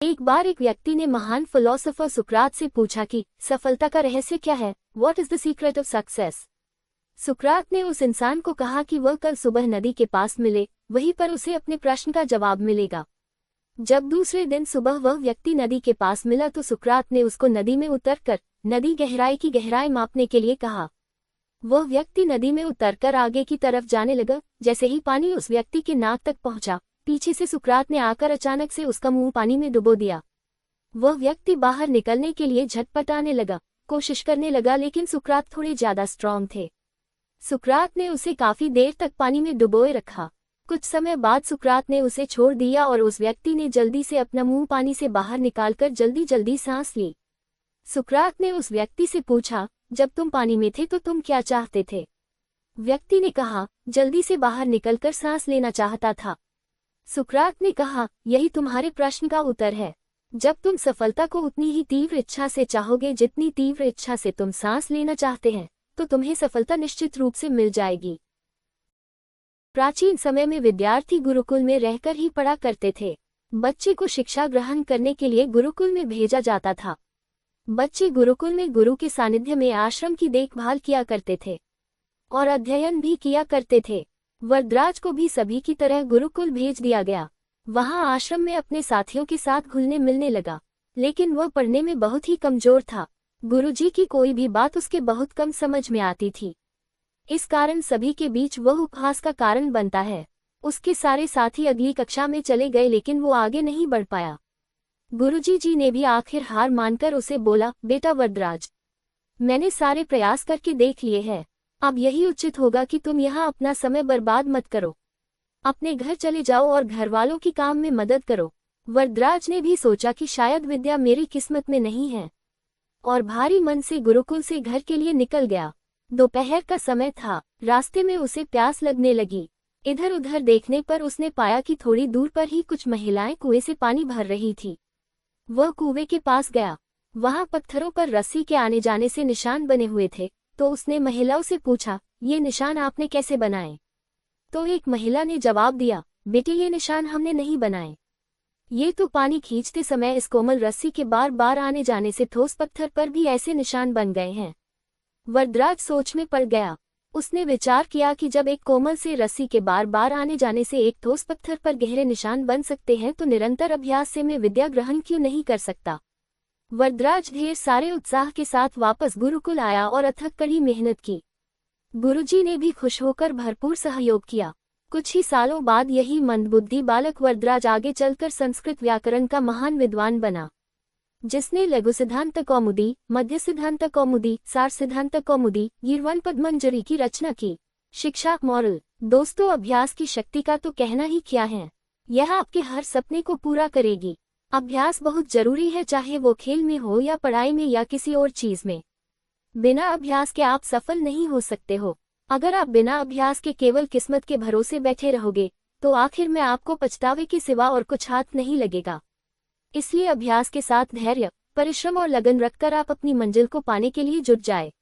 एक बार एक व्यक्ति ने महान फिलोसोफर सुकरात से पूछा कि सफलता का रहस्य क्या है, what is the secret of success. सुकरात ने उस इंसान को कहा कि वह कल सुबह नदी के पास मिले, वहीं पर उसे अपने प्रश्न का जवाब मिलेगा। जब दूसरे दिन सुबह वह व्यक्ति नदी के पास मिला तो सुकरात ने उसको नदी में उतरकर नदी गहराई की गहराई मापने के लिए कहा। वह व्यक्ति नदी में उतरकर आगे की तरफ जाने लगा। जैसे ही पानी उस व्यक्ति के नाक तक पहुंचा, पीछे से सुकरात ने आकर अचानक से उसका मुंह पानी में डुबो दिया। वह व्यक्ति बाहर निकलने के लिए झटपटाने लगा, कोशिश करने लगा, लेकिन सुकरात थोड़े ज्यादा स्ट्रांग थे। सुकरात ने उसे काफी देर तक पानी में डुबोए रखा। कुछ समय बाद सुकरात ने उसे छोड़ दिया और उस व्यक्ति ने जल्दी से अपना मुंह पानी से बाहर निकालकर जल्दी जल्दी सांस ली। सुकरात ने उस व्यक्ति से पूछा, जब तुम पानी में थे तो तुम क्या चाहते थे? व्यक्ति ने कहा, जल्दी से बाहर निकलकर सांस लेना चाहता था। सुकरात ने कहा, यही तुम्हारे प्रश्न का उत्तर है। जब तुम सफलता को उतनी ही तीव्र इच्छा से चाहोगे जितनी तीव्र इच्छा से तुम सांस लेना चाहते हैं, तो तुम्हें सफलता निश्चित रूप से मिल जाएगी। प्राचीन समय में विद्यार्थी गुरुकुल में रहकर ही पढ़ा करते थे। बच्चे को शिक्षा ग्रहण करने के लिए गुरुकुल में भेजा जाता था। बच्चे गुरुकुल में गुरु के सानिध्य में आश्रम की देखभाल किया करते थे और अध्ययन भी किया करते थे। वरदराज को भी सभी की तरह गुरुकुल भेज दिया गया। वहां आश्रम में अपने साथियों के साथ घुलने मिलने लगा, लेकिन वह पढ़ने में बहुत ही कमजोर था। गुरुजी की कोई भी बात उसके बहुत कम समझ में आती थी। इस कारण सभी के बीच वह उपहास का कारण बनता है। उसके सारे साथी अगली कक्षा में चले गए, लेकिन वो आगे नहीं बढ़ पाया। गुरुजी ने भी आखिर हार मानकर उसे बोला, बेटा वरदराज, मैंने सारे प्रयास करके देख लिए हैं। अब यही उचित होगा कि तुम यहाँ अपना समय बर्बाद मत करो। अपने घर चले जाओ और घर वालों की काम में मदद करो। वरदराज ने भी सोचा कि शायद विद्या मेरी किस्मत में नहीं है, और भारी मन से गुरुकुल से घर के लिए निकल गया। दोपहर का समय था। रास्ते में उसे प्यास लगने लगी। इधर उधर देखने पर उसने पाया कि थोड़ी दूर पर ही कुछ महिलाएं कुएं से पानी भर रही थी। वह कुएं के पास गया। वहां पत्थरों पर रस्सी के आने जाने से निशान बने हुए थे। तो उसने महिलाओं से पूछा, ये निशान आपने कैसे बनाए? तो एक महिला ने जवाब दिया, बेटे ये निशान हमने नहीं बनाए। ये तो पानी खींचते समय इस कोमल रस्सी के बार बार आने जाने से ठोस पत्थर पर भी ऐसे निशान बन गए हैं। वरदराज सोच में पड़ गया। उसने विचार किया कि जब एक कोमल से रस्सी के बार बार आने जाने से एक ठोस पत्थर पर गहरे निशान बन सकते हैं, तो निरंतर अभ्यास से मैं विद्या ग्रहण क्यों नहीं कर सकता। वरदराज ढेर सारे उत्साह के साथ वापस गुरुकुल आया और अथक कड़ी मेहनत की। गुरुजी ने भी खुश होकर भरपूर सहयोग किया। कुछ ही सालों बाद यही मंदबुद्धि बालक वरदराज आगे चलकर संस्कृत व्याकरण का महान विद्वान बना, जिसने लघु सिद्धांत कौमुदी, मध्य सिद्धांत कौमुदी, सार सिद्धांत कौमुदी, गीर्वाण पद्मंजरी की रचना की। शिक्षा मॉरल। दोस्तों, अभ्यास की शक्ति का तो कहना ही क्या है। यह आपके हर सपने को पूरा करेगी। अभ्यास बहुत जरूरी है, चाहे वो खेल में हो या पढ़ाई में या किसी और चीज में। बिना अभ्यास के आप सफल नहीं हो सकते हो। अगर आप बिना अभ्यास के केवल किस्मत के भरोसे बैठे रहोगे, तो आखिर में आपको पछतावे के सिवा और कुछ हाथ नहीं लगेगा। इसलिए अभ्यास के साथ धैर्य, परिश्रम और लगन रखकर आप अपनी मंजिल को पाने के लिए जुट जाए।